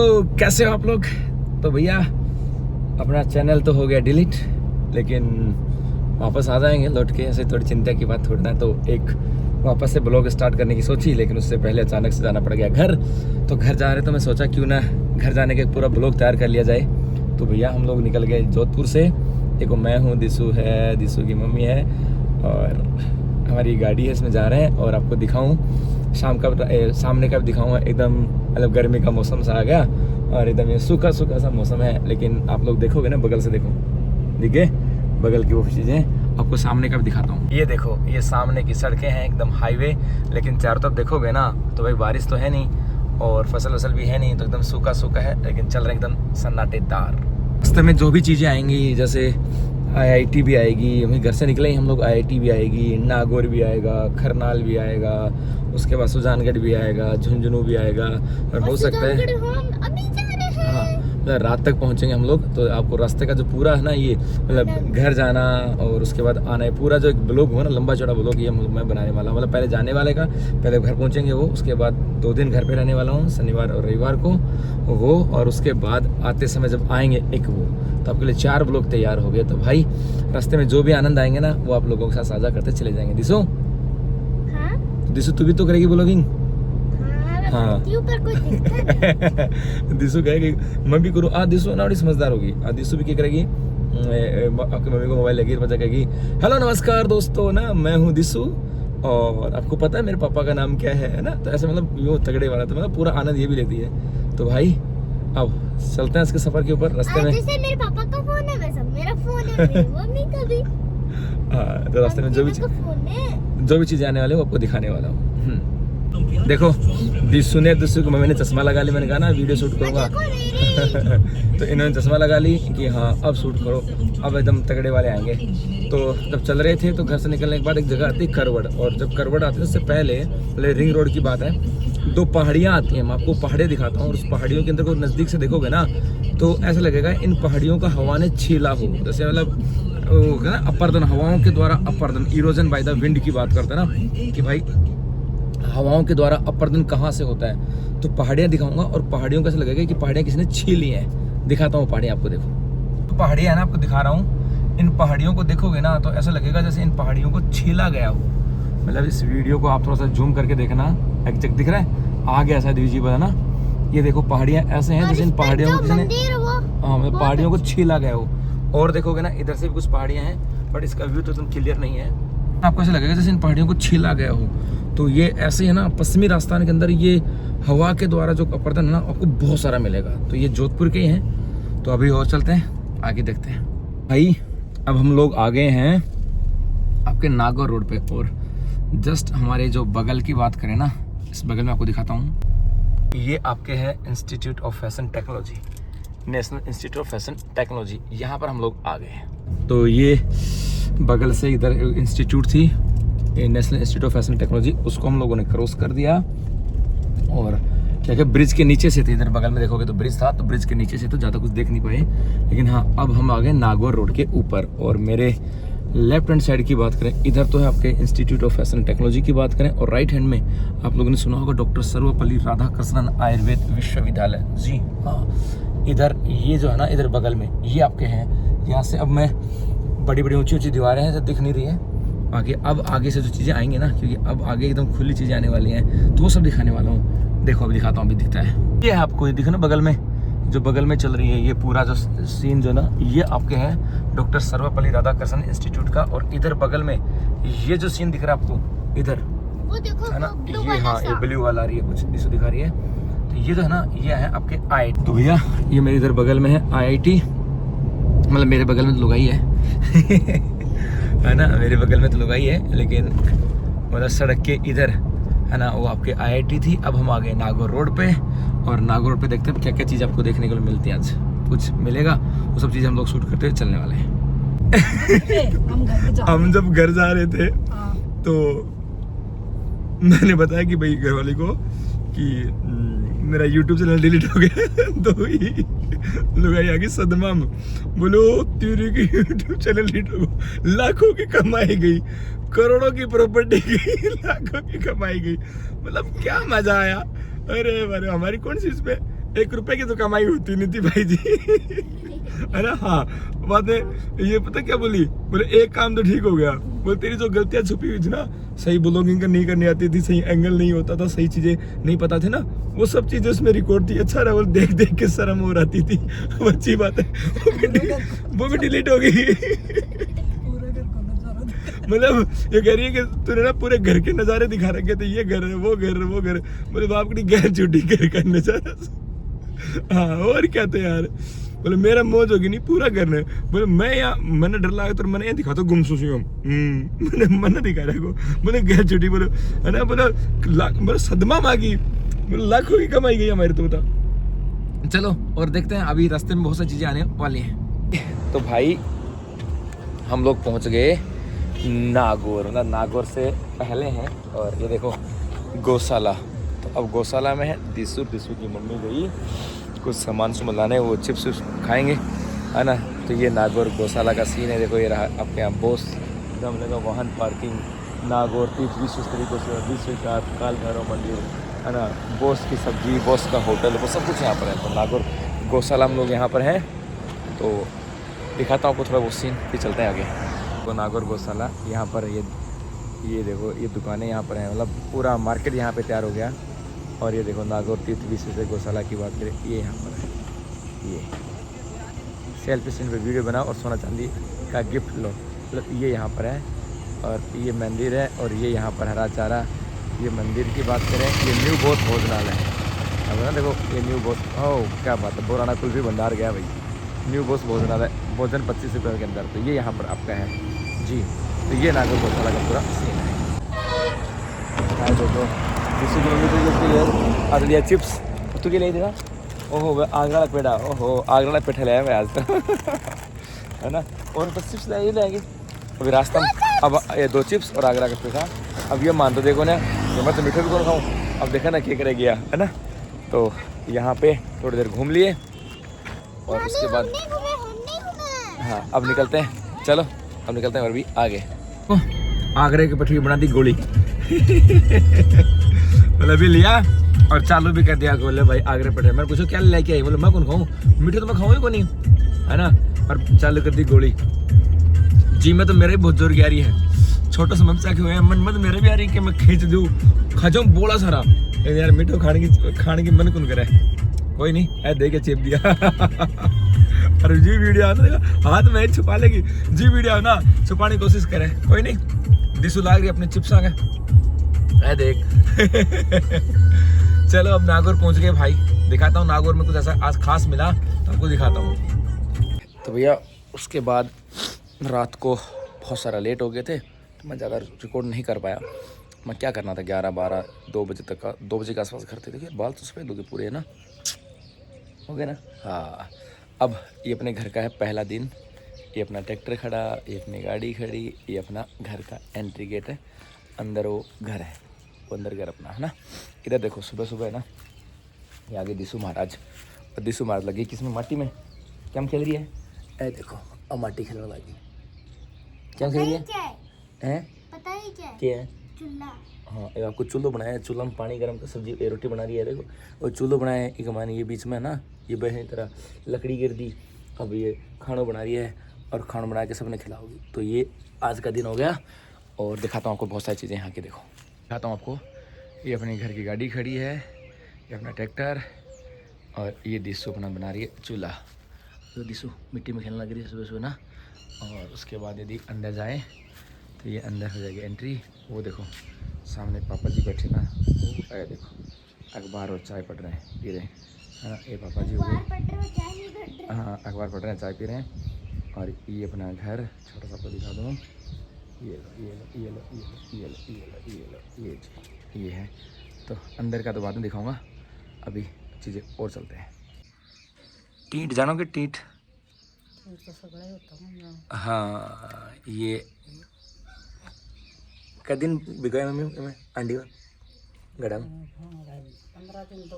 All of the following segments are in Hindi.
तो कैसे हो आप लोग? तो भैया अपना चैनल तो हो गया डिलीट, लेकिन वापस आ जाएंगे लौट के। ऐसे थोड़ी चिंता की बात थोड़ी ना, तो एक वापस से ब्लॉग स्टार्ट करने की सोची, लेकिन उससे पहले अचानक से जाना पड़ गया घर। तो घर जा रहे तो मैं सोचा क्यों ना घर जाने के पूरा ब्लॉग तैयार कर लिया जाए। तो भैया हम लोग निकल गए जोधपुर से। देखो मैं हूँ, दिशु है, दिशु की मम्मी है और हमारी गाड़ी है, इसमें जा रहे हैं। और आपको दिखाऊँ सामने का भी दिखाऊंगा। एकदम मतलब गर्मी का मौसम सा आ गया और एकदम ये सूखा सूखा सा मौसम है। लेकिन आप लोग देखोगे ना, बगल से देखो, दिखे बगल की वो चीज़ें आपको सामने का भी दिखाता हूँ। ये देखो, ये सामने की सड़कें हैं एकदम हाईवे, लेकिन चारों तरफ देखोगे ना तो भाई बारिश तो है नहीं और फसल वसल भी है नहीं, तो एकदम सूखा सूखा है, लेकिन चल रहे एकदम सन्नाटेदार। रास्ते में जो भी चीज़ें आएंगी, जैसे IIT भी आएगी, हम घर से निकले ही हम लोग, IIT भी आएगी, नागौर भी आएगा, खरनाल भी आएगा, उसके बाद सुजानगढ़ भी आएगा, झुंझुनू भी आएगा। और हो सकता है हाँ मतलब रात तक पहुंचेंगे हम लोग। तो आपको रास्ते का जो पूरा है ना, ये मतलब घर जाना और उसके बाद आना है, पूरा जो एक ब्लॉग हो ना, लंबा चौड़ा ब्लॉग, ये मैं बनाने वाला हूँ। मतलब पहले जाने वाले का, पहले घर पहुंचेंगे वो, उसके बाद 2 दिन घर पे रहने वाला हूँ, शनिवार और रविवार को वो, और उसके बाद आते समय जब आएंगे एक वो, तो आपके लिए 4 ब्लॉग तैयार हो गए। तो भाई रास्ते में जो भी आनंद आएंगे ना, वो आप लोगों के साथ साझा करते चले जाएंगे। दिशो, दिशु तू भी तो करेगी ब्लॉगिंग? हाँ दिशु कहेगी मैं भी करूँ। दिशु ना बड़ी समझदार होगी। दिशु भी क्या करेगी, आपकी मम्मी को मोबाइल लेगी, बच्चा कहेगी हेलो नमस्कार दोस्तों ना, मैं हूँ दिशु और आपको पता है मेरे पापा का नाम क्या है ना। तो ऐसे मतलब यूँ तगड़े वाला, तो मतलब पूरा आनंद ये भी लेती है। तो भाई अब चलते हैं इसके सफर के ऊपर। रास्ते में जैसे मेरे पापा का फोन है वैसा मेरा फोन है, मेरी मम्मी का भी। तो रास्ते में जो भी चीज़ें आने वाले हैं वो आपको दिखाने वाला हूँ। देखो दिशु की मम्मी ने चश्मा लगा ली, मैंने कहा ना वीडियो शूट करूँगा तो इन्होंने चश्मा लगा ली कि हाँ अब शूट करो, अब एकदम तगड़े वाले आएंगे। तो जब चल रहे थे तो घर से निकलने के बाद एक जगह आती है करवड़, और जब करवड़ आती है उससे पहले रिंग रोड की बात है, 2 पहाड़ियाँ आती हैं। मैं आपको पहाड़ियाँ दिखाता हूँ और उस पहाड़ियों के अंदर को नज़दीक से देखोगे ना तो ऐसा लगेगा इन पहाड़ियों का हवा ने छीला हो, जैसे मतलब ना अपर्दन, हवाओं के द्वारा अपर्दन, इरोजन बाय द विंड की बात करते हैं ना, कि भाई हवाओं के द्वारा अपर्दन कहाँ से होता है। तो पहाड़ियाँ दिखाऊंगा और पहाड़ियों का ऐसा लगेगा कि पहाड़ियाँ किसी ने छीली हैं। दिखाता हूँ पहाड़ियाँ आपको, देखो तो पहाड़ियाँ है ना, आपको दिखा रहा हूँ। इन पहाड़ियों को देखोगे ना तो ऐसा लगेगा जैसे इन पहाड़ियों को छीला गया हो। मतलब इस वीडियो को आप थोड़ा सा जूम करके देखना, एग्जैक्ट दिख रहा है, आ गया ऐसा विजिबल है ना। ये देखो पहाड़ियाँ ऐसे हैं जैसे इन पहाड़ियों को किसी ने, हाँ मतलब पहाड़ियों को छीला गया हो। और देखोगे ना इधर से भी कुछ पहाड़ियाँ हैं, बट इसका व्यू तो एकदम क्लियर नहीं है। आपको ऐसा लगेगा जैसे इन पहाड़ियों को छीला गया हो। तो ये ऐसे है ना, पश्चिमी राजस्थान के अंदर ये हवा के द्वारा जो अपर्दन है ना, आपको बहुत सारा मिलेगा। तो ये जोधपुर के ही हैं। तो अभी और चलते हैं, आगे देखते हैं। भाई अब हम लोग आ गए हैं आपके नागौर रोड पे, और जस्ट हमारे जो बगल की बात करें ना, इस बगल में आपको दिखाता हूँ। ये आपके है institute of fashion technology, national institute of fashion technology, यहाँ पर हम लोग आ गए हैं। तो ये बगल से इधर इंस्टीट्यूट थी, national institute of fashion technology, उसको हम लोगों ने क्रॉस कर दिया। और क्या क्या ब्रिज के नीचे से थे, इधर बगल में देखोगे तो ब्रिज था, तो ब्रिज के नीचे से तो ज़्यादा कुछ देख नहीं पाए। लेकिन हाँ अब हम आ गए नागौर रोड के ऊपर। और मेरे लेफ्ट हैंड साइड की बात करें, इधर तो है आपके इंस्टीट्यूट ऑफ फैशन टेक्नोलॉजी की बात करें, और राइट हैंड में आप लोगों ने सुना होगा डॉक्टर सर्वपल्ली राधाकृष्णन आयुर्वेद विश्वविद्यालय। जी हाँ, इधर ये जो है ना, इधर बगल में ये आपके हैं। यहाँ से अब मैं बड़ी बड़ी ऊंची ऊंची दीवारें हैं जो दिख नहीं रही है आगे। अब आगे से जो चीज़ें आएंगी ना, क्योंकि अब आगे एकदम खुली चीज़ें आने वाली हैं, तो वो सब दिखाने वाला हूँ। देखो अभी दिखाता हूँ, अभी दिखता है ये है आपको, ये दिखो ना बगल में, जो बगल में चल रही है ये पूरा जो सीन जो ना, ये आपके हैं डॉक्टर सर्वपल्ली राधाकृष्णन इंस्टीट्यूट का। और इधर बगल में ये जो सीन दिख रहा है आपको इधर, वो देखो है ना, वो ये हाँ ये ब्लू वाला आ रही है, कुछ दिशा दिखा रही है। तो ये जो है ना, ये है आपके IIT। तो भैया ये मेरे इधर बगल में है IIT, मतलब मेरे बगल में तो लुगाई है है ना, मेरे बगल में तो लुगाई है, लेकिन मतलब सड़क के इधर है ना वो आपके IIT थी। अब हम आ गए नागौर रोड पे, और नागौर रोड पे देखते हैं क्या क्या चीज़ आपको देखने को मिलती है। आज कुछ मिलेगा, वो सब चीज़ हम लोग शूट करते हुए चलने वाले हैं। हम जब घर जा रहे थे तो मैंने बताया कि भाई घर वाले को कि मेरा YouTube चैनल डिलीट हो गया तो लुगाई आगे सदमा में, बोलो तेरे की YouTube चैनल डिलीट हो गया, लाखों की कमाई गई, करोड़ों की प्रॉपर्टी गई, लाखों की कमाई गई। मतलब क्या मजा आया। अरे हमारी कौन सी इस पे 1 रुपए की तो कमाई होती नहीं थी भाई जी। है ना। हाँ बात है ये, पता क्या बोली, बोले एक काम तो ठीक हो गया, बोले तेरी जो गलतियां छुपी हुई थी ना, सही ब्लॉगिंग नहीं करनी आती थी, सही एंगल नहीं होता था, सही चीजें नहीं पता थे ना, वो सब चीजें उसमें रिकॉर्ड थी। अच्छा रहा, बोले देख देख के शर्म हो रही थी। अच्छी बात है, वो भी डिलीट हो गई। मतलब ये कह रही है कि तूने ना पूरे घर के नजारे दिखा रखे थे, ये घर है, वो घर है, वो घर। बोले बाप की गैर छुट्टी घर का नजारा। हाँ और क्या तो यार, बोले मेरा मौज होगी नहीं पूरा करना है। बोले मैं यहाँ मैंने डर लगा तो मैंने ये दिखा तो गुमसुसी हूँ। मैंने दिखा रहा को, बोले गैर छुट्टी, बोले है ना, बोले सदमा मांगी, बोले लाखों की कमाई गई हमारी तो बता। चलो और देखते हैं, अभी रास्ते में बहुत सारी चीजें आने वाली हैं। तो भाई हम लोग पहुंच गए नागौर, मतलब नागौर से पहले हैं। और ये देखो गौशाला, तो अब गौशाला में है दिसू की मम्मी गई कुछ सामान सुमान लाने, वो चिप्स खाएंगे है ना। तो ये नागौर गौशाला का सीन है। देखो ये रहा आपके यहाँ बोस हमने का वाहन पार्किंग, नागौर तीर्थ विश्व तरीकों से विश्वविख्यात काल भैरव मंदिर है ना, बोस की सब्जी, बोस का होटल, वो सब कुछ यहाँ पर है। तो नागौर गौशाला हम लोग यहाँ पर हैं, तो दिखाता हूँ आपको थोड़ा वो सीन, फिर चलते हैं आगे। तो नागौर गौशाला यहाँ पर ये देखो ये दुकानें यहाँ पर हैं, मतलब पूरा मार्केट यहाँ पे तैयार हो गया। और ये देखो नागौर तीर्थ विश्व से गौशाला की बात करें, ये यहाँ पर है, ये सेल्फी स्टैंड पे वीडियो बनाओ और सोना चांदी का गिफ्ट लो, मतलब ये यहाँ पर है। और ये मंदिर है, और ये यहाँ पर हरा चारा। ये मंदिर की बात करें, ये न्यू बोस भोजनालय है। अब ना देखो ये न्यू बोस, ओह क्या बात है, बोराना कुल्फी भंडार गया भाई, न्यू बोस भोजनालय, भोजन 25 रुपये के अंदर। तो ये यहाँ पर आपका है जी। तो ये नागौर गौशाला का पूरा सीन है। देखो किसी किलोमीटर आज लिया चिप्स, तू के लिए थी ना, ओहो आगरा पेड़ा, ओहो आगरा पेठा लाया मैं आज तो। है ना, और तो चिप्स लाए लाएंगे अभी रास्ता में। अब ये 2 चिप्स और आगरा का पेठा। अब ये मान तो देखो ना, मैं तो मीठे भी कौन खाऊँ, अब देखा ना क्या करे गया है ना। तो यहाँ पे थोड़ी देर घूम लिए और उसके बाद हाँ अब निकलते हैं। चलो अब निकलते हैं और भी आगे। आगरे की पटरी बना दी गोली। मतलब भी लिया और चालू भी कर दिया। बोले भाई आगरे पटरी, मैंने पूछो क्या लेके आई, बोले मैं कौन खाऊं, मीठे तो मैं खाऊं ही कौन नहीं, है ना। और चालू कर दी गोली। जी में तो मेरे भी बहुत जोर की आ रही है, छोटा सा ममचा के हुए मन में तो मेरे भी आ रही है कि मैं खींच दूँ, खा जाऊँ बोला सारा यार, मीठो खाने की मन कौन करे। कोई नहीं ऐ दे के चेप दिया। और जी वीडियो आता देखा हाथ में छुपा लेगी, जी वीडियो ना छुपाने की कोशिश करे, कोई नहीं। दिसू लाग रही अपने चिप्स आ गए, ऐ देख। चलो अब नागौर पहुंच गए भाई, दिखाता हूँ नागौर में कुछ ऐसा आज खास मिला तो आपको दिखाता हूँ। तो भैया उसके बाद रात को बहुत सारा लेट हो गए थे, तो मैं ज़्यादा रिकॉर्ड नहीं कर पाया। मैं क्या करना था 11, 12, 2 बजे तक का, 2 बजे के आसपास घर थे। देखिए बाल तो सफ़ेद हो गए पूरे, है ना, हो गए ना। हाँ अब ये अपने घर का है पहला दिन। ये अपना ट्रैक्टर खड़ा, ये अपनी गाड़ी खड़ी, ये अपना घर का एंट्री गेट है। अंदर वो घर है, वो अंदर घर अपना है ना। इधर देखो सुबह सुबह है ना, ये आगे दिसू महाराज, और दिसू महाराज लगी किसमें, माटी में क्या खेल रही है। ऐ देखो अब माटी खेलने लगी, क्या खेल रही है, पता ही क्या है, चूल्हा। हाँ ये आपको चूल्हो बनाया है, चूल्हा में पानी गर्म कर सब्जी रोटी बना रही है। देखो और चूल्हो बनाया है, एक मानी ये बीच में ना, ये बहन तरह लकड़ी गिर दी। अब ये खाना बना रही है और खाना बना के सबने खिलाओगी। तो ये आज का दिन हो गया। और दिखाता हूँ आपको बहुत सारी चीज़ें यहाँ की, देखो दिखाता हूँ आपको। ये अपने घर की गाड़ी खड़ी है, ये अपना ट्रैक्टर, और ये दिसू अपना बना रही है चूल्हा। तो दिसू मिट्टी में खेलने लग रही है सुबह सुबह ना। और उसके बाद यदि अंदर जाएँ तो ये अंदर हो जाएगी एंट्री। वो देखो सामने पापा जी बैठे ना, वो आया देखो अखबार और चाय पढ़ रहे हैं, पी रहे हैं, है ना। ये पापा जी हो गए, हाँ अखबार पढ़ रहे हैं, चाय पी रहे हैं। और ये अपना घर छोटा सा आपको दिखा दूँ, ये है। तो अंदर का तो बाद में दिखाऊंगा, अभी चीज़ें और चलते हैं। टीट जानोगे, टीट हाँ ये क्या दिन बिगाए मम्मी में अंडी का गड़ा में 15 दिन तो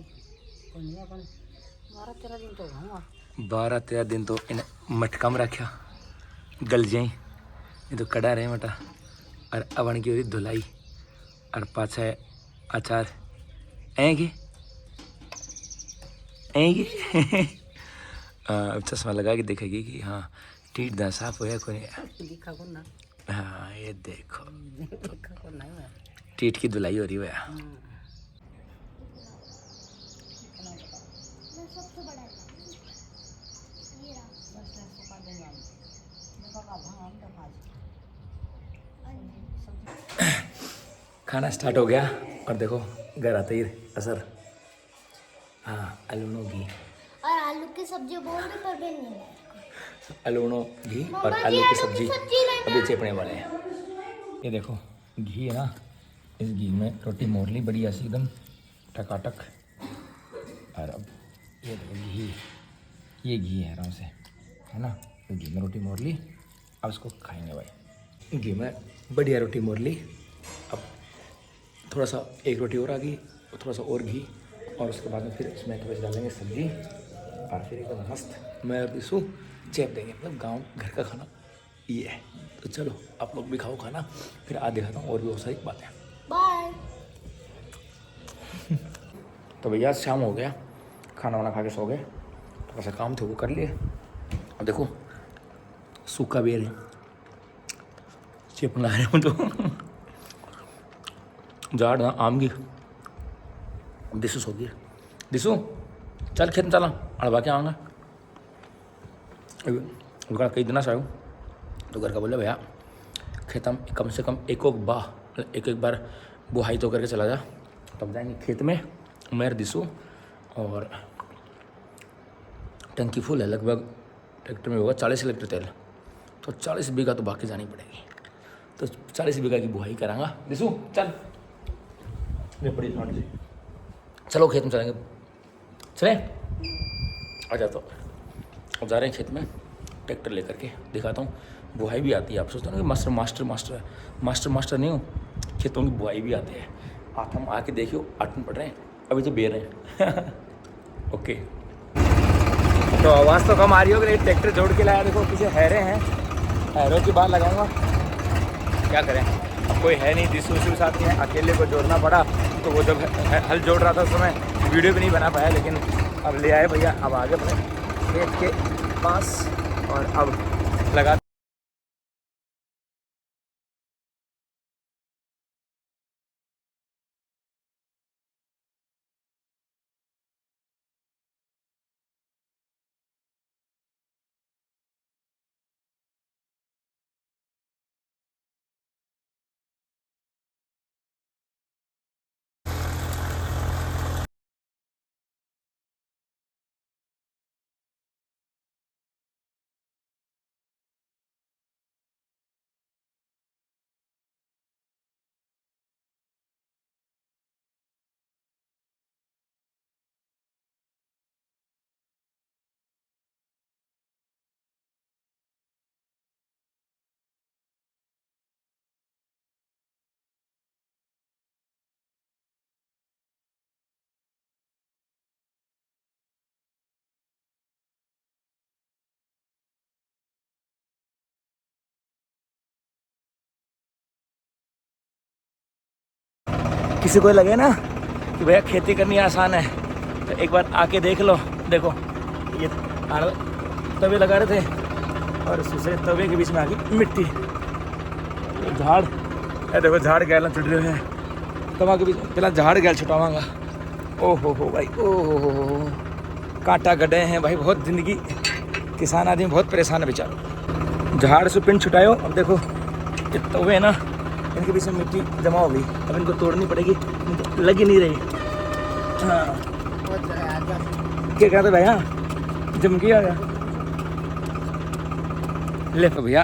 12-13 दिन तो होगा, 12-13 दिन तो इन मटका में रखा गल जाई, ये तो कड़ा रहे मटा। और अवन की हो धुलाई और पाछा अचार ऐ चश्मा लगा के देखेगी कि हाँ टीट दा साफ होया कोई दिखा को ना हाँ ये देखो दिखा को ना है टीट की धुलाई हो रही है सबसे बड़ा ये रहा। खाना स्टार्ट हो गया और देखो घर आते ही असर हाँ अलूनो घी और आलू की सब्जी बोल रही पर भी नहीं है। अलूनो घी और मम्मा आलू जी, की आलू की सब्जी सब्जी लेना। अभी चेपने वाले हैं। ये देखो घी है ना, इस घी में रोटी मोड़ ली बढ़िया सी एकदम टकाटक। और अब ये देखो घी, ये घी है आराम से है ना, तो घी में रोटी मोड़ ली। अब इसको खाएंगे भाई। घी में बढ़िया रोटी मोड़ ली। अब थोड़ा सा एक रोटी और आ गई, थोड़ा सा और घी, और उसके बाद में फिर इसमें थोड़ा सा डालेंगे सब्जी और फिर एकदम मस्त मैं और बिसू चेप देंगे। मतलब गांव घर का खाना ये है। तो चलो आप लोग भी खाओ खाना, फिर आज दिखाता हूँ और भी बहुत सारी बातें। बाय। तो भैया शाम हो गया, खाना वाना खा के सो गए। थोड़ा सा काम थे वो कर लिए। अब देखो सूखा बेर है, चिप ला रहे हूँ तो जाड़ ना आम की। दिसू सो गया, दिसू चल खेत में चला अड़वा के आऊँगा। कई दिन से आऊँ तो घर का बोले भैया खेत में कम से कम एक बार बुहाई तो करके चला जा, तब जाएंगे खेत में। मैं दिसू और टंकी फुल है, लगभग ट्रैक्टर में होगा 40 लीटर तेल, तो 40 बीघा तो बाकी जानी पड़ेगी। तो 40 बीघा की बुहाई करांगा। दिसू चल ले पड़ी ठंड जी, चलो खेत में चलेंगे। चले आ जाता हूँ। अब जा रहे हैं खेत में ट्रैक्टर लेकर के, दिखाता हूँ। बुहाई भी आती है। आप सोचते हो ना कि मास्टर नहीं हो, खेतों की बुहाई भी आती है। आप हम आके देखियो, 8 दिन पड़ रहे हैं अभी तो बेर हैं। ओके तो आवाज़ तो कम आ रही होगी, ट्रैक्टर जोड़ के लाया। देखो पीछे हैरे हैं, हैरों की बात लगाऊंगा, क्या करें अब कोई है नहीं, दिसू साथ में अकेले को जोड़ना पड़ा। तो वो जब हल जोड़ रहा था उस समय वीडियो भी नहीं बना पाया, लेकिन अब ले आए भैया। अब आगे अपने खेत के पास और अब लगा किसी को लगे ना कि भैया खेती करनी आसान है, तो एक बार आके देख लो। देखो ये तवे लगा रहे थे और दूसरे तवे के बीच में आ गई मिट्टी, झाड़। देखो झाड़ गैल छुट रहे हैं तवा के बीच में, पहला झाड़ गैल छुटावांगा। ओ हो भाई, ओ हो कांटा गड्ढे हैं भाई, बहुत ज़िंदगी किसान आदमी बहुत परेशान है बेचारा। झाड़ से पिंड छुटायो। अब देखो ये तवे है ना, इनके बीच में मिट्टी जमा हो गई, अब इनको तोड़नी पड़ेगी, इनको लग ही नहीं रही। हाँ क्या कहते भैया, जम गया गया। ले तो भैया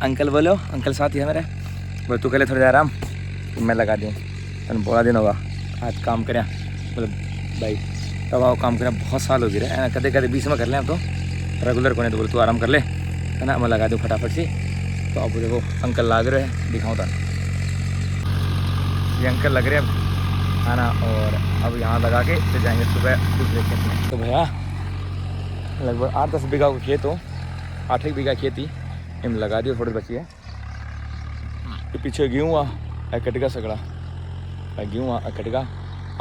अंकल बोलो, अंकल साथ ही है मेरे। बोले तू कल थोड़ी आराम, मैं लगा दूँ। तन बड़ा दिन होगा आज काम करें। बोले भाई तब आओ काम करें, बहुत साल हो गए कदे कदे बीच में कर लें, अब तो रेगुलर को नहीं। तो बोले तू आराम कर ले, है ना, मैं लगा दूँ फटाफट से। तो अब देखो अंकल लाग रहे हैं, दिखाऊँ था ये अंकल लग रहे हैं है ना। और अब यहाँ लगा के फिर जाएंगे सुबह दूसरे खेत में। तो भैया लगभग 8-10 बीघा का खेत हो, 8 बीघा खेती इन लगा दियो, थोड़ी बची है। तो पीछे गेहूँ आ कटगा सगड़ा, गेहूँ आ कटगा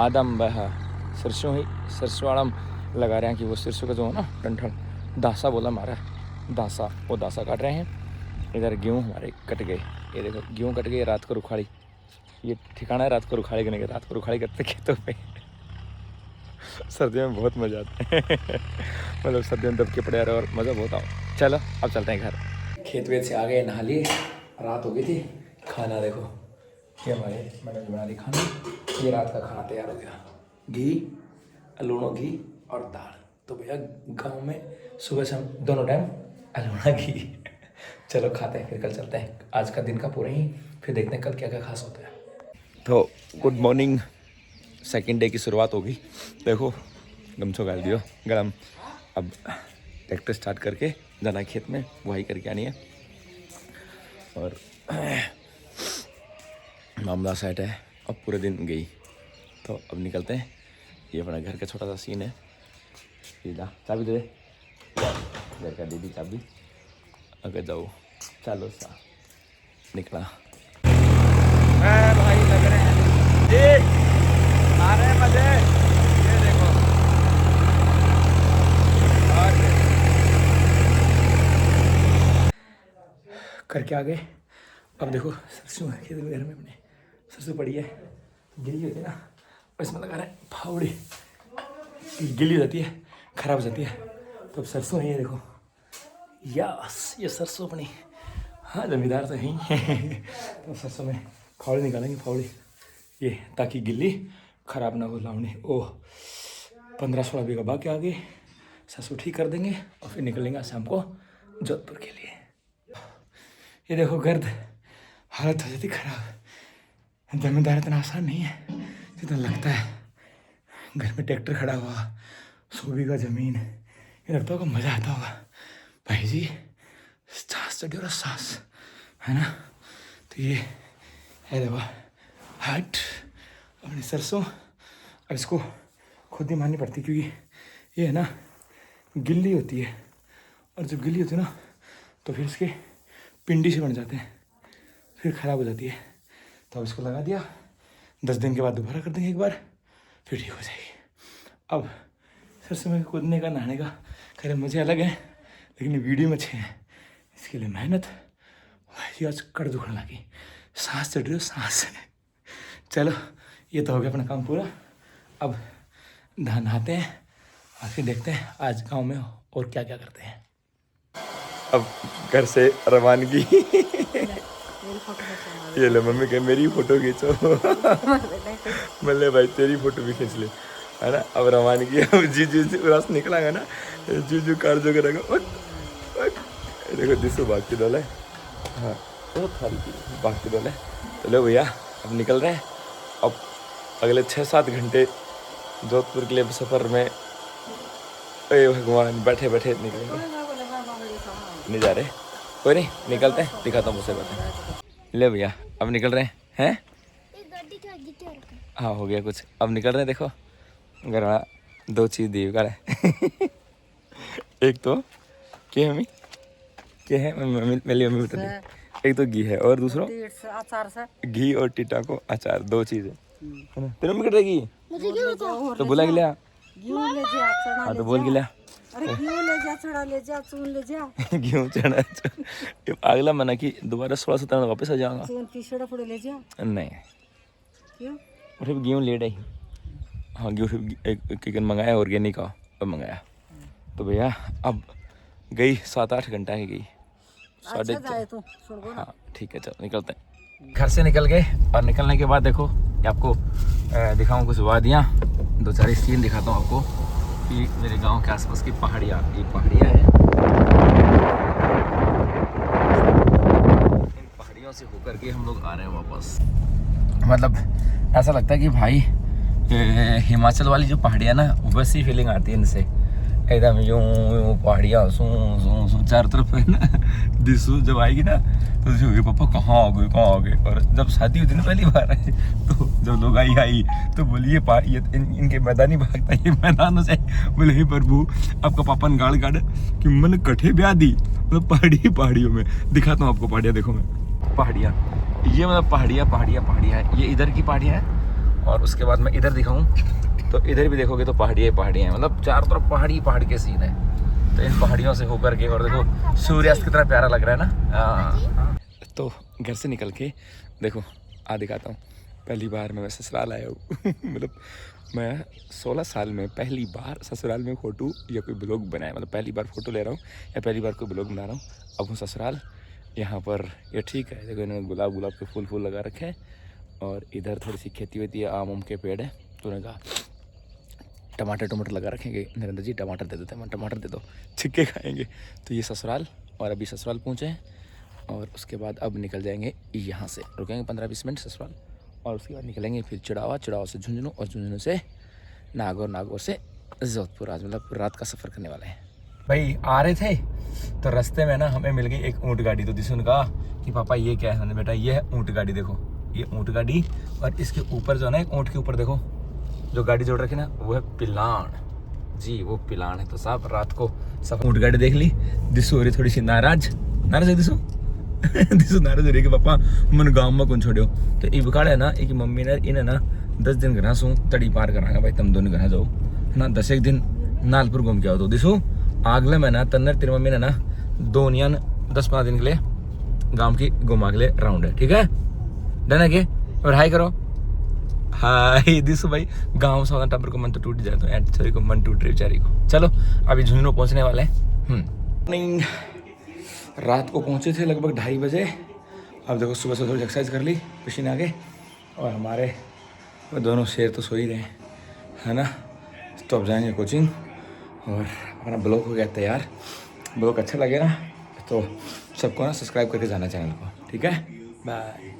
आदम बह सरसों ही सरसों आड़म लगा रहे हैं कि वो सरसों का जो है ना डंठल दासा बोला हमारा दासा, वो दासा काट रहे हैं। इधर गेहूँ हमारे कट गए, ये देखो गेहूँ कट गए, रात को रुखाड़ी, ये ठिकाना है रात को रुखाड़ी करने का। रात को रुखाड़ी करते खेतों पे सर्दियों में बहुत मज़ा आता है मतलब सर्दियों में दबके पड़े रहे और मज़ा बहुत आता। चलो अब चलते हैं घर। खेत वेत से आ गए, नहा लिए, रात हो गई थी। खाना देखो ये हमारे मैंने बना दी खाना, ये रात का खाना तैयार हो गया। घी, लूणो घी और दाल। तो भैया गांव में सुबह शाम दोनों टाइम अलूणा घी चलो खाते हैं, फिर कल चलते हैं। आज का दिन का पूरा ही, फिर देखते हैं कल क्या क्या खास होता है। तो गुड मॉर्निंग, सेकंड डे की शुरुआत होगी। देखो गमछो गाल दियो गरम। अब ट्रैक्टर स्टार्ट करके जाना खेत में, बुआई करके आनी है और मामला सेट है। अब पूरे दिन गई, तो अब निकलते हैं। ये अपना घर का छोटा सा सीन है। सीधा चाबी दे दे, घर का दीदी चाबी। अगर जाओ चलो सा निकला। भाई लग रहे हैं आ रहे हैं मजे, ये देखो। और करके आ गए। अब देखो सरसों है खेत में, घर में अपने सरसों पड़ी है, गिली होती है ना, और इसमें लगा रहे हैं फावड़ी, गिली हो जाती है, खराब हो जाती है। तो अब सरसों है, ये देखो यस, ये सरसों अपनी। हाँ जमींदार तो है ही तो सरसों में फावड़ी निकालेंगे, फावड़ी ये, ताकि गिल्ली खराब ना हो लावनी। ओह 15-16 बीघा बाकी आ गए, सरसों ठीक कर देंगे और फिर निकलेंगे शाम को जोधपुर के लिए। ये देखो गर्द, हालत हो जाती खराब। जमींदार इतना आसान नहीं है जितना लगता है। घर में ट्रैक्टर खड़ा हुआ, 100 बीघा ज़मीन, ये लगता होगा मज़ा आता होगा। भाई जी सांस चढ़ी और सांस है ना। तो ये है देखो हट अपनी सरसों। अब इसको खुद ही मारनी पड़ती, क्योंकि ये है ना गिल्ली होती है, और जब गिल्ली होती है ना तो फिर इसके पिंडी से बन जाते हैं, फिर ख़राब हो जाती है। तो अब इसको लगा दिया, 10 दिन के बाद दोबारा कर देंगे एक बार, फिर ठीक हो जाएगी। अब सरसों में कूदने का, नहाने का खैर मुझे अलग है, लेकिन ये वीडियो में अच्छे हैं, इसके लिए मेहनत। आज कड़ दुखने लगी, सांस चढ़ रही हो सांस। चलो ये तो हो गया अपना काम पूरा। अब नहाते हैं और फिर देखते हैं आज गांव में और क्या क्या करते हैं। अब घर से रवानगी ये लो, मम्मी कहे मेरी फोटो खींचो मल्ले भाई तेरी फोटो भी खींच ले, है ना। अब रवानगी, अब जीजू रास्ता निकलागा ना, जीजू कार जो करेगा। देखो दिसो बाकी डोल है, हाँ तो बाकी डोल है। चलो भैया अब निकल रहे हैं। अब अगले 6-7 घंटे जोधपुर के लिए सफ़र में, अरे भगवान बैठे बैठे निकलेंगे, नहीं जा रहे, कोई नहीं निकलते हैं, दिखाता हूँ मुझसे बातें। ले भैया अब निकल रहे हैं। हाँ हो गया कुछ, अब निकल रहे हैं। देखो घर में 2 चीज़ दी कर है एक तो क्या मम्मी, क्या है मेरी मम्मी बता दी। एक तो घी है और दूसरा अचार से, घी और टीटा को अचार, 2 चीज़ है ना। तेरे मम्मी कट रहेगी तो बुला के लिया, हाँ तो बोल के लिया। गेहूँ चढ़ा अगला मना कि दोबारा 16-17 वापस आ जाऊंगा। नहीं फिर गेहूँ लेट आई। हाँ गेहूँ एक चिकन मंगाया, ऑर्गेनिक का मंगाया। तो भैया अब गई 7-8 घंटा ही गई, 4:30। हाँ ठीक है चलो निकलते हैं। घर से निकल गए और निकलने के बाद देखो आपको दिखाऊँ कुछ वादियाँ, 2-4 सीन दिखाता हूँ आपको कि मेरे गांव के आसपास की पहाड़ियाँ, ये पहाड़ियाँ हैं। इन पहाड़ियों से होकर के हम लोग आ रहे हैं वापस। मतलब ऐसा लगता है कि भाई हिमाचल वाली जो पहाड़ियाँ ना, वैसी फीलिंग आती है इनसे, एकदम यूं पहाड़ियाँ सू चारों तरफ है ना। दिसू जब आएगी ना तो पापा कहाँ आ गए। और जब शादी हुई थी ना पहली बार तो जब लोग आई तो बोलिए इनके मैदानी भागता है, ये मैदानों से बोले हे प्रभु आपका पापा ने गाड़ कि मन कठे ब्याह दी। मतलब पहाड़ियों में दिखाता हूँ आपको पहाड़ियाँ। देखो मैं पहाड़ियाँ, ये मतलब पहाड़ियाँ ये इधर की पहाड़ियाँ है। और उसके बाद मैं इधर दिखाऊँ तो इधर भी देखोगे तो पहाड़ियाँ हैं, मतलब चारों तरफ पहाड़ के सीन है। तो इन पहाड़ियों से होकर के और देखो सूर्यास्त कितना प्यारा लग रहा है ना। हाँ। तो घर से निकल के देखो आ दिखाता हूँ, पहली बार मैं ससुराल आया हूँ। मतलब मैं 16 साल में पहली बार ससुराल में फ़ोटो या कोई ब्लॉग बनाया, मतलब पहली बार फ़ोटो ले रहा हूँ या पहली बार कोई ब्लॉग बना रहा हूँ। अब हूँ ससुराल, यहाँ पर ये ठीक है, देखो इन्होंने गुलाब के फूल लगा रखे हैं और इधर थोड़ी सी खेती वेती है, आम के पेड़ है। तो उन्होंने कहा टमाटर लगा रखेंगे, नरेंद्र जी टमाटर दे देते हैं, टमाटर दे दो, छिक्के खाएंगे। तो ये ससुराल, और अभी ससुराल पहुँचे हैं और उसके बाद अब निकल जाएंगे यहाँ से, रुकेंगे 15-20 मिनट ससुराल और उसके बाद निकलेंगे फिर चिड़ावा से झुंझुनू और झुंझुनू से नागौर से जोधपुर। आज मतलब रात का सफ़र करने वाले हैं। भाई आ रहे थे तो रास्ते में ना हमें मिल गई एक ऊँट गाड़ी। तो दिसू ने कहा कि पापा ये क्या है? मैंने बेटा ये है ऊँट गाड़ी, देखो ये ऊँट गाड़ी, और इसके ऊपर जो है ना एक ऊँट के ऊपर देखो जो गाड़ी जोड़ रखी ना वो है पिलान जी, वो पिलान है। तो साहब रात को सब ऊँट गाड़ी देख ली। दिसू हो रही थोड़ी सी नाराज है दिसू। दिसू नाराज हो रही कि पापा मन गाँव में कौन छोड़ो। तो ये बिकाड़ है ना, एक मम्मी ने इन्हें ना 10 दिन घर सूँ तड़ी पार करांगा भाई, तुम दोनों घर जाओ है ना, 10 दिन नालपुर घूम के आओ। तो दिसू अगले महीना तन्नर तेरी मम्मी ने ना 10-15 दिन के लिए गाँव की घुमा के लिए राउंड है, ठीक है डन है के? और हाई करो, हाय दिसू भाई। गाँव से टब्बर को मन तो टूट जाए, तो एंड को मन टूट रही बेचारी को। चलो अभी झुंझुनू पहुँचने वाले हैं। मॉर्निंग, रात को पहुँचे थे लगभग 2:30 बजे। अब देखो सुबह से थोड़ी एक्सरसाइज कर ली, पसीने आ गए, और हमारे दोनों शेर तो सो ही रहे है ना। तो अब जाएंगे कोचिंग और अपना ब्लॉग हो गया तैयार। ब्लॉग अच्छा लगे ना तो सबको ना सब्सक्राइब करके जाना चैनल को, ठीक है? बाय।